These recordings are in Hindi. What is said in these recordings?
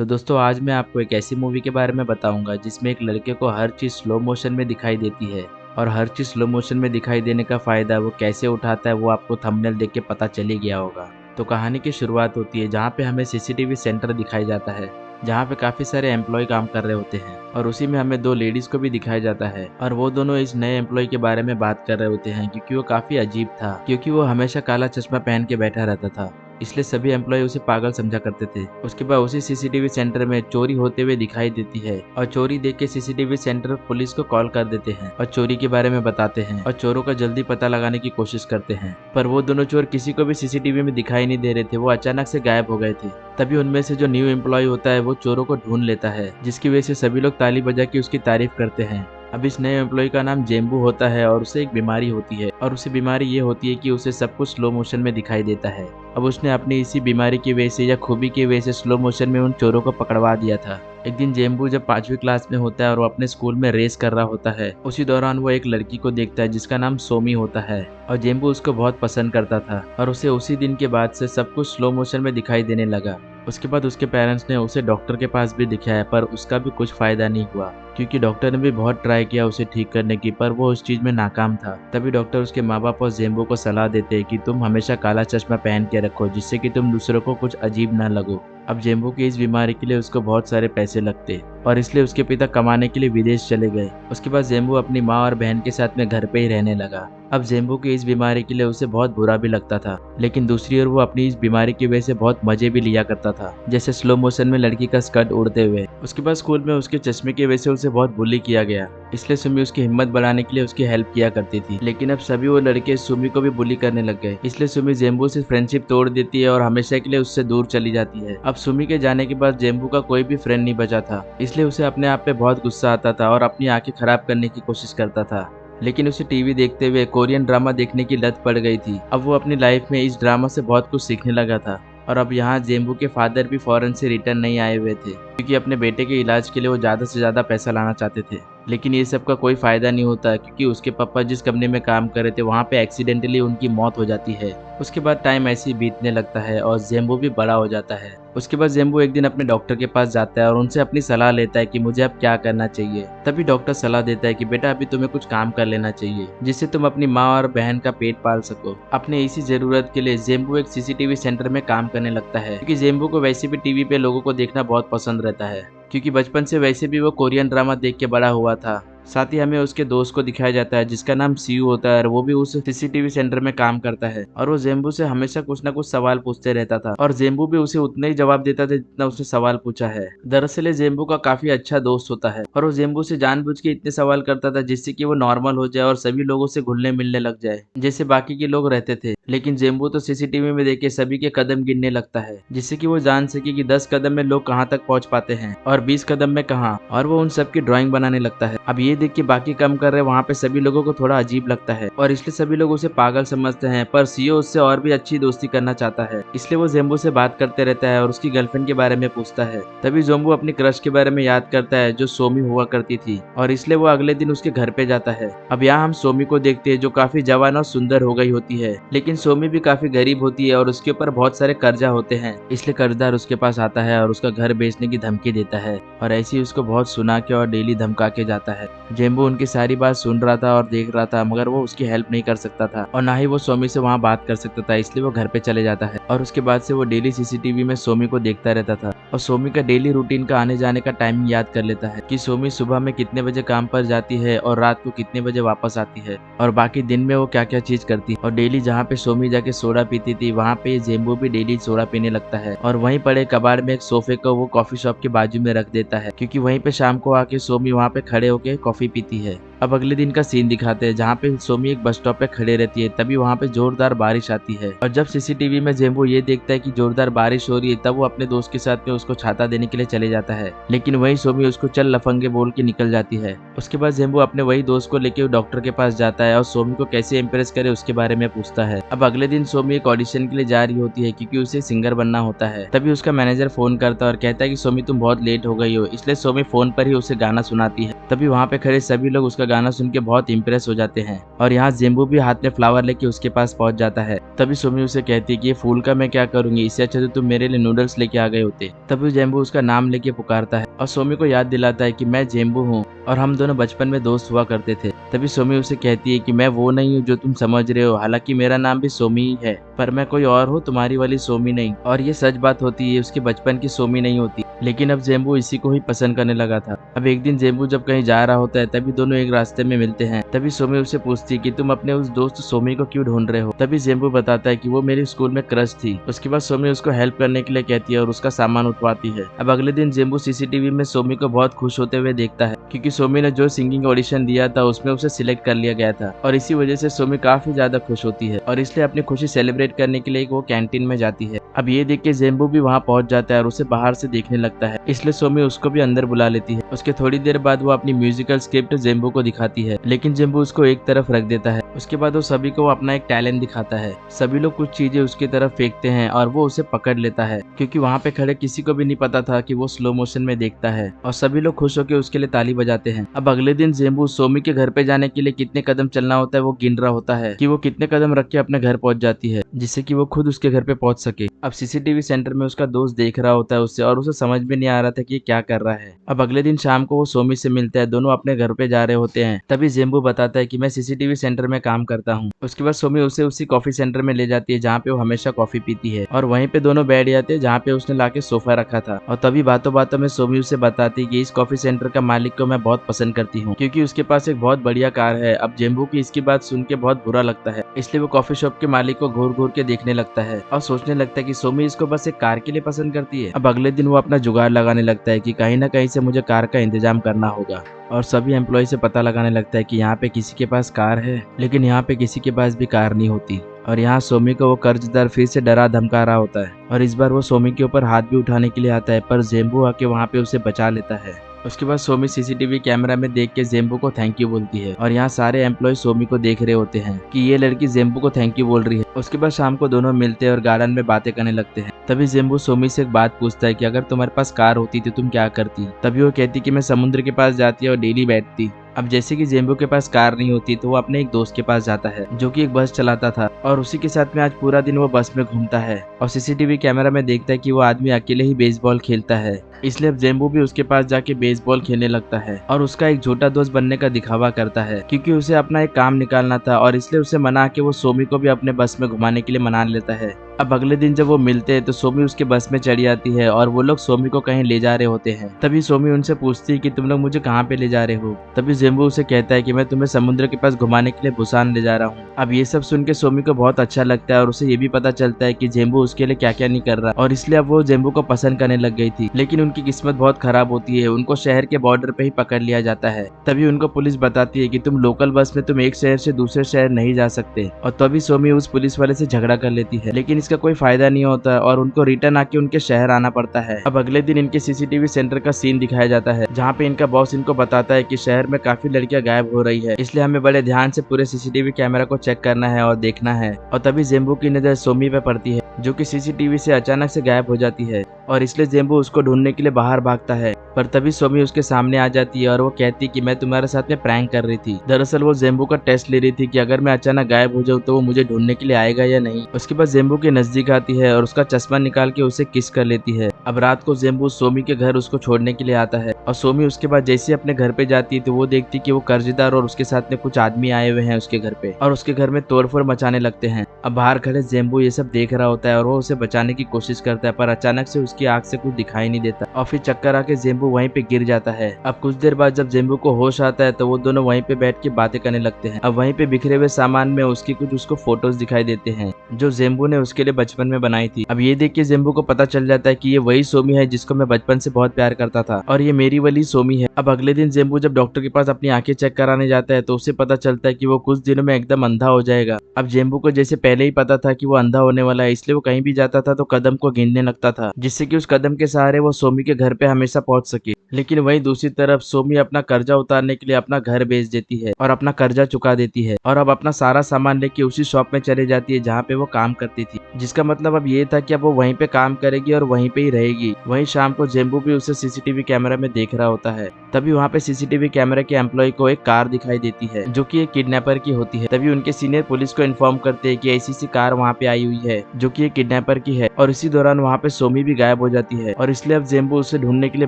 तो दोस्तों आज मैं आपको एक ऐसी मूवी के बारे में बताऊंगा जिसमें एक लड़के को हर चीज़ स्लो मोशन में दिखाई देती है और हर चीज़ स्लो मोशन में दिखाई देने का फ़ायदा वो कैसे उठाता है वो आपको थंबनेल देख के पता चल ही गया होगा। तो कहानी की शुरुआत होती है जहाँ पे हमें सीसीटीवी सेंटर दिखाई जाता है जहाँ पे काफ़ी सारे एम्प्लॉय काम कर रहे होते हैं और उसी में हमें दो लेडीज़ को भी दिखाया जाता है और वो दोनों इस नए एम्प्लॉय के बारे में बात कर रहे होते हैं क्योंकि वो काफ़ी अजीब था क्योंकि वो हमेशा काला चश्मा पहन के बैठा रहता था। इसलिए सभी एम्प्लॉय उसे पागल समझा करते थे। उसके बाद उसी सीसीटीवी सेंटर में चोरी होते हुए दिखाई देती है और चोरी देख के सीसीटीवी सेंटर पुलिस को कॉल कर देते हैं और चोरी के बारे में बताते हैं और चोरों का जल्दी पता लगाने की कोशिश करते हैं। पर वो दोनों चोर किसी को भी सीसीटीवी में दिखाई नहीं दे रहे थे, वो अचानक से गायब हो गए थे। तभी उनमें से जो न्यू एम्प्लॉय होता है वो चोरों को ढूंढ लेता है जिसकी वजह से सभी लोग ताली बजा के उसकी तारीफ करते हैं। अब इस नए एम्प्लॉय का नाम जेम्बू होता है और उसे एक बीमारी होती है और उसे बीमारी ये होती है कि उसे सब कुछ स्लो मोशन में दिखाई देता है। अब उसने अपनी इसी बीमारी की वजह से या खूबी की वजह से स्लो मोशन में उन चोरों को पकड़वा दिया था। एक दिन जेम्बू जब 5वीं क्लास में होता है और वो अपने स्कूल में रेस कर रहा होता है, उसी दौरान वो एक लड़की को देखता है जिसका नाम सोमी होता है और जेम्बू उसको बहुत पसंद करता था और उसे उसी दिन के बाद से सब कुछ स्लो मोशन में दिखाई देने लगा। उसके बाद उसके पेरेंट्स ने उसे डॉक्टर के पास भी दिखाया पर उसका भी कुछ फायदा नहीं हुआ क्योंकि डॉक्टर ने भी बहुत ट्राई किया उसे ठीक करने की पर वो उस चीज में नाकाम था। तभी डॉक्टर उसके माँ बाप और जेम्बो को सलाह देते हैं कि तुम हमेशा काला चश्मा पहन के रखो जिससे कि तुम दूसरों को कुछ अजीब ना लगो। अब जेम्बो की इस बीमारी के लिए उसको बहुत सारे पैसे लगते और इसलिए उसके पिता कमाने के लिए विदेश चले गए। उसके बाद जेम्बो अपनी माँ और बहन के साथ में घर पे ही रहने लगा। अब जेम्बो की इस बीमारी के लिए उसे बहुत बुरा भी लगता था, लेकिन दूसरी ओर वो अपनी इस बीमारी की वजह से बहुत मजे भी लिया करता था, जैसे स्लो मोशन में लड़की का स्कर्ट उड़ते हुए। उसके बाद स्कूल में उसके चश्मे की वजह से उसे बहुत बुली किया गया, इसलिए सुमी उसकी हिम्मत बढ़ाने के लिए उसकी हेल्प किया करती थी। लेकिन अब सभी वो लड़के सुमी को भी बुली करने लग गए, इसलिए सुमी जेम्बो से फ्रेंडशिप तोड़ देती है और हमेशा के लिए उससे दूर चली जाती है। अब सुमी के जाने के बाद जेम्बो का कोई भी फ्रेंड नहीं बचा था, इसलिए उसे अपने आप पे बहुत गुस्सा आता था और अपनी आंखें खराब करने की कोशिश करता था। लेकिन उसे टीवी देखते हुए कोरियन ड्रामा देखने की लत पड़ गई थी। अब वो अपनी लाइफ में इस ड्रामा से बहुत कुछ सीखने लगा था और अब यहाँ जेम्बू के फादर भी फॉरेन से रिटर्न नहीं आए हुए थे क्योंकि अपने बेटे के इलाज के लिए वो ज़्यादा से ज़्यादा पैसा लाना चाहते थे। लेकिन ये सब का कोई फायदा नहीं होता क्योंकि उसके पापा जिस कंपनी में काम कर रहे थे वहाँ पे एक्सीडेंटली उनकी मौत हो जाती है। उसके बाद टाइम ऐसे ही बीतने लगता है और जेम्बू भी बड़ा हो जाता है। उसके बाद जेम्बू एक दिन अपने डॉक्टर के पास जाता है और उनसे अपनी सलाह लेता है कि मुझे अब क्या करना चाहिए। तभी डॉक्टर सलाह देता है कि बेटा अभी तुम्हें कुछ काम कर लेना चाहिए जिससे तुम अपनी माँ और बहन का पेट पाल सको। अपने इसी जरूरत के लिए जेम्बू एक सीसीटीवी सेंटर में काम करने लगता है क्योंकि जेम्बू को वैसे भी टीवी पे लोगों को देखना बहुत पसंद रहता है क्योंकि बचपन से वैसे भी वो कोरियन ड्रामा देख के बड़ा हुआ था। साथ ही हमें उसके दोस्त को दिखाया जाता है जिसका नाम सीयू होता है और वो भी उस सीसीटीवी सेंटर में काम करता है और वो जेम्बू से हमेशा कुछ ना कुछ सवाल पूछते रहता था और जेम्बू भी उसे उतना ही जवाब देता था जितना उसने सवाल पूछा है। दरअसल ये जेम्बू का काफी अच्छा दोस्त होता है और वो जेम्बू से जानबूझ के इतने सवाल करता था जिससे कि वो नॉर्मल हो जाए और सभी लोगों से घुलने मिलने लग जाए जैसे बाकी के लोग रहते थे। लेकिन जेम्बू तो सीसीटीवी में देख के सभी के कदम गिनने लगता है जिससे कि वो जान सके कि 10 कदम में लोग कहाँ तक पहुँच पाते हैं और 20 कदम में कहाँ, और वो उन सब की ड्राइंग बनाने लगता है। अब ये देख के बाकी कम कर रहे वहाँ पे सभी लोगों को थोड़ा अजीब लगता है और इसलिए सभी लोग उसे पागल समझते हैं, पर सीओ उससे और भी अच्छी दोस्ती करना चाहता है इसलिए वो जेम्बू से बात करते रहता है और उसकी गर्लफ्रेंड के बारे में पूछता है। तभी जेम्बू अपनी क्रश के बारे में याद करता है जो सोमी हुआ करती थी और इसलिए वो अगले दिन उसके घर पे जाता है। अब यहाँ हम सोमी को देखते हैं जो काफी जवान और सुंदर हो गई होती है, लेकिन सोमी भी काफी गरीब होती है और उसके ऊपर बहुत सारे कर्जा होते हैं, इसलिए कर्जदार उसके पास आता है और उसका घर बेचने की धमकी देता है और ऐसे ही उसको बहुत सुना के और डेली धमका के जाता है। जेम्बू उनकी सारी बात सुन रहा था और देख रहा था मगर वो उसकी हेल्प नहीं कर सकता था और ना ही वो सोमी से वहाँ बात कर सकता था, इसलिए वो घर पे चले जाता है और उसके बाद से वो डेली सीसीटीवी में सोमी को देखता रहता था और सोमी का डेली रूटीन का आने जाने का टाइमिंग याद कर लेता है कि सोमी सुबह में कितने बजे काम पर जाती है और रात को कितने बजे वापस आती है और बाकी दिन में वो क्या क्या चीज करती है। और डेली जहाँ पे सोमी जाके सोडा पीती थी वहाँ पे जेम्बू भी डेली सोडा पीने लगता है और वहीं पड़े कबाड़ में एक सोफे को वो कॉफी शॉप के बाजू में रख देता है क्योंकि वहीं पे शाम को आके सोमी वहाँ पे खड़े होके कॉफी पीती है। अब अगले दिन का सीन दिखाते हैं जहाँ पे सोमी एक बस स्टॉप पे खड़े रहती है, तभी वहाँ पे जोरदार बारिश आती है और जब सीसीटीवी में जेम्बू ये देखता है कि जोरदार बारिश हो रही है तब वो अपने दोस्त के साथ में उसको छाता देने के लिए चले जाता है, लेकिन वही सोमी उसको चल लफंगे बोल के निकल जाती है। उसके बाद जेम्बू अपने वही दोस्त को लेके डॉक्टर के पास जाता है और सोमी को कैसे इम्प्रेस करे उसके बारे में पूछता है। अब अगले दिन सोमी एक ऑडिशन के लिए जा रही होती है क्योंकि उसे सिंगर बनना होता है। तभी उसका मैनेजर फोन करता है और कहता है कि सोमी तुम बहुत लेट हो गई हो, इसलिए सोमी फोन पर ही उसे गाना सुनाती है। तभी वहाँ पे खड़े सभी लोग उसका गाना सुन के बहुत इम्प्रेस हो जाते हैं और यहाँ जेम्बू भी हाथ में फ्लावर लेके उसके पास पहुंच जाता है। तभी सोमी उसे कहती है कि ये फूल का मैं क्या करूंगी, इससे अच्छा तो तुम मेरे लिए नूडल्स लेके आ गए होते। तभी जेम्बू उसका नाम लेके पुकारता है और सोमी को याद दिलाता है कि मैं जेम्बू हूँ और हम दोनों बचपन में दोस्त हुआ करते थे। तभी सोमी उसे कहती है कि मैं वो नहीं हूँ जो तुम समझ रहे हो, हालांकि मेरा नाम भी सोमी ही है, पर मैं कोई और हूँ, तुम्हारी वाली सोमी नहीं। और ये सच बात होती है, उसके बचपन की सोमी नहीं होती, लेकिन अब जेम्बू इसी को ही पसंद करने लगा था। अब एक दिन जेम्बू जब कहीं जा रहा होता है तभी दोनों एक रास्ते में मिलते हैं। तभी सोमी उसे पूछती है कि तुम अपने उस दोस्त सोमी को क्यों ढूंढ रहे हो। तभी जेम्बू बताता है कि वो मेरी स्कूल में क्रश थी। उसके बाद सोमी उसको हेल्प करने के लिए कहती है और उसका सामान उठवाती है। अब अगले दिन जेम्बू सीसीटीवी में सोमी को बहुत खुश होते हुए देखता है, क्योंकि सोमी ने जो सिंगिंग ऑडिशन दिया था उसमें उसे सिलेक्ट कर लिया गया था और इसी वजह से सोमी काफी ज्यादा खुश होती है और इसलिए अपनी खुशी सेलिब्रेट करने के लिए वो कैंटीन में जाती है। अब ये देख के जेम्बू भी वहाँ पहुंच जाता है और उसे बाहर से देखने लगता है, इसलिए सोमी उसको भी अंदर बुला लेती है। उसके थोड़ी देर बाद वो अपनी म्यूजिकल स्क्रिप्ट जेम्बू को दिखाती है, लेकिन जेम्बू उसको एक तरफ रख देता है। उसके बाद वो सभी को अपना एक टैलेंट दिखाता है। सभी लोग कुछ चीजें उसकी तरफ फेंकते हैं और वो उसे पकड़ लेता है, क्योंकि वहाँ पे खड़े किसी को भी नहीं पता था कि वो स्लो मोशन में देखता है और सभी लोग खुश होकर उसके लिए ताली बजाते हैं। अब अगले दिन जेम्बू सोमी के घर पे जाने के लिए कितने कदम चलना होता है वो गिन रहा होता है कि वो कितने कदम रख के अपने घर पहुंच जाती है, जिससे कि वो खुद उसके घर पे पहुंच सके। अब सीसीटीवी सेंटर में उसका दोस्त देख रहा होता है उससे और उसे समझ में नहीं आ रहा था कि ये क्या कर रहा है। अब अगले दिन शाम को वो सोमी से मिलता है, दोनों अपने घर पे जा रहे होते हैं। तभी जेम्बू बताता है कि मैं सीसीटीवी सेंटर में काम करता हूँ। उसके बाद सोमी उसे उसी कॉफी सेंटर में ले जाती है जहाँ पे वो हमेशा कॉफी पीती है और वहीं पे दोनों बैठ जाते हैं जहाँ पे उसने लाके सोफा रखा था। और तभी बातों बातों में सोमी उसे बताती है कि इस कॉफी सेंटर का मालिक को मैं बहुत पसंद करती हूँ, क्योंकि उसके पास एक बहुत बढ़िया कार है। अब जेम्बू की इसकी बात सुन के बहुत बुरा लगता है, इसलिए वो कॉफी शॉप के मालिक को घूर घूर के देखने लगता है और सोचने लगता है कि सोमी इसको बस एक कार के लिए पसंद करती है। अब अगले दिन वो अपना जुगाड़ लगाने लगता है कि कहीं ना कहीं से मुझे कार का इंतजाम करना होगा और सभी एम्प्लॉय से पता लगाने लगता है कि यहाँ पे किसी के पास कार है, लेकिन यहाँ पे किसी के पास भी कार नहीं होती। और यहाँ सोमी को वो कर्जदार फिर से डरा धमका रहा होता है और इस बार वो सोमी के ऊपर हाथ भी उठाने के लिए आता है, पर जेम्बू आके वहाँ पे उसे बचा लेता है। उसके बाद सोमी सीसीटीवी कैमरा में देख के जेम्बू को थैंक यू बोलती है और यहाँ सारे एम्प्लॉय सोमी को देख रहे होते हैं कि ये लड़की जेम्बू को थैंक यू बोल रही है। उसके बाद शाम को दोनों मिलते हैं और गार्डन में बातें करने लगते हैं। तभी जेम्बू सोमी से एक बात पूछता है कि अगर तुम्हारे पास कार होती तो तुम क्या करती। तभी वो कहती कि मैं समुद्र के पास जाती और डेली बैठती। अब जैसे कि जेम्बू के पास कार नहीं होती तो वो अपने एक दोस्त के पास जाता है जो कि एक बस चलाता था और उसी के साथ में आज पूरा दिन वो बस में घूमता है और सीसीटीवी कैमरा में देखता है कि वो आदमी अकेले ही बेसबॉल खेलता है, इसलिए अब जेम्बू भी उसके पास जाके बेसबॉल खेलने लगता है और उसका एक छोटा दोस्त बनने का दिखावा करता है, क्योंकि उसे अपना एक काम निकालना था और इसलिए उसे मना के वो सोमी को भी अपने बस में घुमाने के लिए मना लेता है। अब अगले दिन जब वो मिलते हैं तो सोमी उसके बस में चढ़ी आती है और वो लोग सोमी को कहीं ले जा रहे होते हैं। तभी सोमी उनसे पूछती है कि तुम लोग मुझे कहाँ पे ले जा रहे हो। तभी जेम्बू उसे कहता है कि मैं तुम्हें समुद्र के पास घुमाने के लिए बुसान ले जा रहा हूँ। अब ये सब सुन के सोमी को बहुत अच्छा लगता है और उसे ये भी पता चलता है कि जेम्बू उसके लिए क्या क्या नहीं कर रहा और इसलिए अब वो जेम्बू को पसंद करने लग गई थी। लेकिन उनकी किस्मत बहुत खराब होती है, उनको शहर के बॉर्डर पे ही पकड़ लिया जाता है। तभी उनको पुलिस बताती है कि तुम लोकल बस में तुम एक शहर से दूसरे शहर नहीं जा सकते और तभी सोमी उस पुलिस वाले से झगड़ा कर लेती है, लेकिन इसका कोई फायदा नहीं होता और उनको रिटर्न आके उनके शहर आना पड़ता है। अब अगले दिन इनके सीसीटीवी सेंटर का सीन दिखाया जाता है जहाँ पे इनका बॉस इनको बताता है कि शहर में काफी लड़कियां गायब हो रही है, इसलिए हमें बड़े ध्यान से पूरे सीसीटीवी कैमरा को चेक करना है और देखना है। और तभी जेम्बू की नजर सोमी पे पड़ती है जो कि सीसीटीवी से अचानक से गायब हो जाती है और इसलिए जेम्बू उसको ढूंढने के लिए बाहर भागता है, पर तभी सोमी उसके सामने आ जाती है और वो कहती कि मैं तुम्हारे साथ में प्रैंक कर रही थी। दरअसल वो जेम्बू का टेस्ट ले रही थी कि अगर मैं अचानक गायब हो जाऊँ तो वो मुझे ढूंढने के लिए आएगा या नहीं। उसके बाद जेम्बू के नजदीक आती है और उसका चश्मा निकाल के उसे किस कर लेती है। अब रात को जेम्बू सोमी के घर उसको छोड़ने के लिए आता है और सोमी उसके बाद जैसे अपने घर पे जाती है तो वो देखती कि वो कर्जदार और उसके साथ में कुछ आदमी आए हुए हैं उसके घर पे और उसके घर में तोड़फोड़ मचाने लगते हैं। अब बाहर खड़े जेम्बू ये सब देख रहा होता है और वो उसे बचाने की कोशिश करता है, पर अचानक से उसकी आंख से कुछ दिखाई नहीं देता और फिर चक्कर आके जेम्बू वहीं पे गिर जाता है। अब कुछ देर बाद जब जेम्बू को होश आता है तो वो दोनों वहीं पे बैठ के बातें करने लगते हैं। अब वहीं पे बिखरे हुए सामान में उसकी कुछ उसको फोटोज दिखाई देते हैं जो जेम्बू ने उसके लिए बचपन में बनाई थी। अब ये देख के जेम्बू को पता चल जाता है कि ये वही सोमी है जिसको मैं बचपन से बहुत प्यार करता था और ये मेरी वाली सोमी है। अब अगले दिन जेम्बू जब डॉक्टर के पास अपनी आंखें चेक कराने जाता है तो उसे पता चलता है कि वो कुछ दिनों में एकदम अंधा हो जाएगा। अब जेम्बू को जैसे पहले ही पता था कि वो अंधा होने वाला है, इसलिए वो कहीं भी जाता था तो कदम को गिनने लगता था, जिससे कि उस कदम के सहारे वो सोमी के घर पे हमेशा पहुंच सके। लेकिन वहीं दूसरी तरफ सोमी अपना कर्जा उतारने के लिए अपना घर बेच देती है और अपना कर्जा चुका देती है और अब अपना सारा सामान लेके उसी शॉप में चले जाती है जहाँ पे वो काम करती थी। जिसका मतलब अब ये था कि अब वो वहीं पे काम करेगी और वहीं पे ही रहेगी। वहीं शाम को जेम्बू भी उसे सीसीटीवी कैमरा में देख रहा होता है। तभी वहाँ पे सीसीटीवी कैमरा के एम्प्लॉय को एक कार दिखाई देती है जो कि एक किडनैपर की होती है। तभी उनके सीनियर पुलिस को इन्फॉर्म करते हैं कि ऐसी सी कार वहाँ पे आई हुई है जो कि एक किडनैपर की है। और इसी दौरान वहाँ पे सोमी भी गायब हो जाती है और इसलिए अब जेम्बू उसे ढूंढने के लिए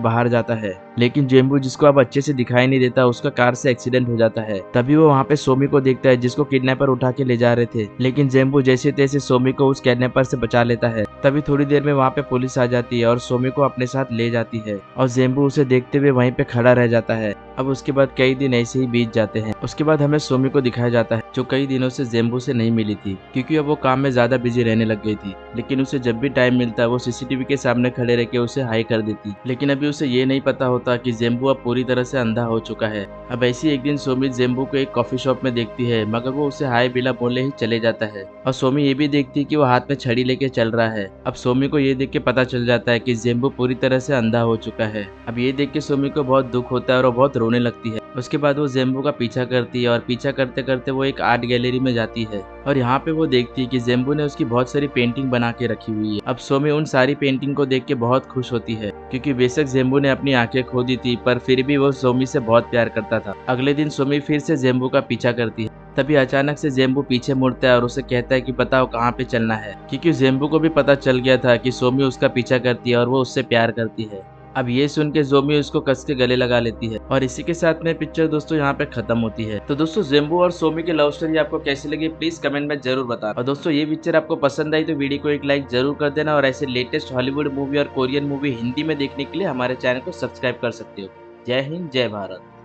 बाहर जाता है। लेकिन जेम्बू जिसको अब अच्छे से दिखाई नहीं देता उसका कार से एक्सीडेंट हो जाता है। तभी वो वहाँ पे सोमी को देखता है जिसको किडनैपर उठा के ले जा रहे थे। लेकिन जेम्बू जैसे तैसे सोमी को उस किडनैपर से बचा लेता है। तभी थोड़ी देर में वहाँ पे पुलिस आ जाती है और सोमी को अपने साथ ले जाती है और जेम्बू उसे देखते हुए वहीं पे खड़ा रह जाता है। अब उसके बाद कई दिन ऐसे ही बीत जाते हैं। उसके बाद हमें सोमी को दिखाया जाता है जो कई दिनों से जेम्बू से नहीं मिली थी क्योंकि अब वो काम में ज्यादा बिजी रहने लग गई थी। लेकिन उसे जब भी टाइम मिलता वो सीसीटीवी के सामने खड़े रह के उसे हाई कर देती। लेकिन अभी उसे ये नहीं पता होता कि जेम्बू अब पूरी तरह से अंधा हो चुका है। अब ऐसी एक दिन सोमी जेम्बू को एक कॉफी शॉप में देखती है मगर वो उसे हाय बिना बोले ही चले जाता है। और सोमी ये भी देखती है कि वो हाथ में छड़ी लेके चल रहा है। अब सोमी को ये देख के पता चल जाता है कि जेम्बू पूरी तरह से अंधा हो चुका है। अब ये देख के सोमी को बहुत दुख होता है और वो बहुत रोने लगती है। उसके बाद वो जेम्बू का पीछा करती है और पीछा करते करते वो एक आर्ट गैलरी में जाती है और यहाँ पे वो देखती है कि जेम्बू ने उसकी बहुत सारी पेंटिंग बना के रखी हुई है। अब सोमी उन सारी पेंटिंग को देख के बहुत खुश होती है क्योंकि बेशक जेम्बू ने अपनी आंखें खो दी थी पर फिर भी वो सोमी से बहुत प्यार करता था। अगले दिन सोमी फिर से जेम्बू का पीछा करती है। तभी अचानक से जेम्बू पीछे मुड़ता है और उसे कहता है कि बताओ कहाँ पे चलना है, क्योंकि जेम्बू को भी पता चल गया था कि सोमी उसका पीछा करती है और वो उससे प्यार करती है। अब ये सुन के जोमी उसको कस के गले लगा लेती है और इसी के साथ में पिक्चर दोस्तों यहाँ पे खत्म होती है। तो दोस्तों जेम्बू और सोमी की लव स्टोरी आपको कैसी लगी प्लीज कमेंट में जरूर बताना। और दोस्तों ये पिक्चर आपको पसंद आई तो वीडियो को एक लाइक जरूर कर देना और ऐसे लेटेस्ट हॉलीवुड मूवी और कोरियन मूवी हिंदी में देखने के लिए हमारे चैनल को सब्सक्राइब कर सकते हो। जय हिंद जय भारत।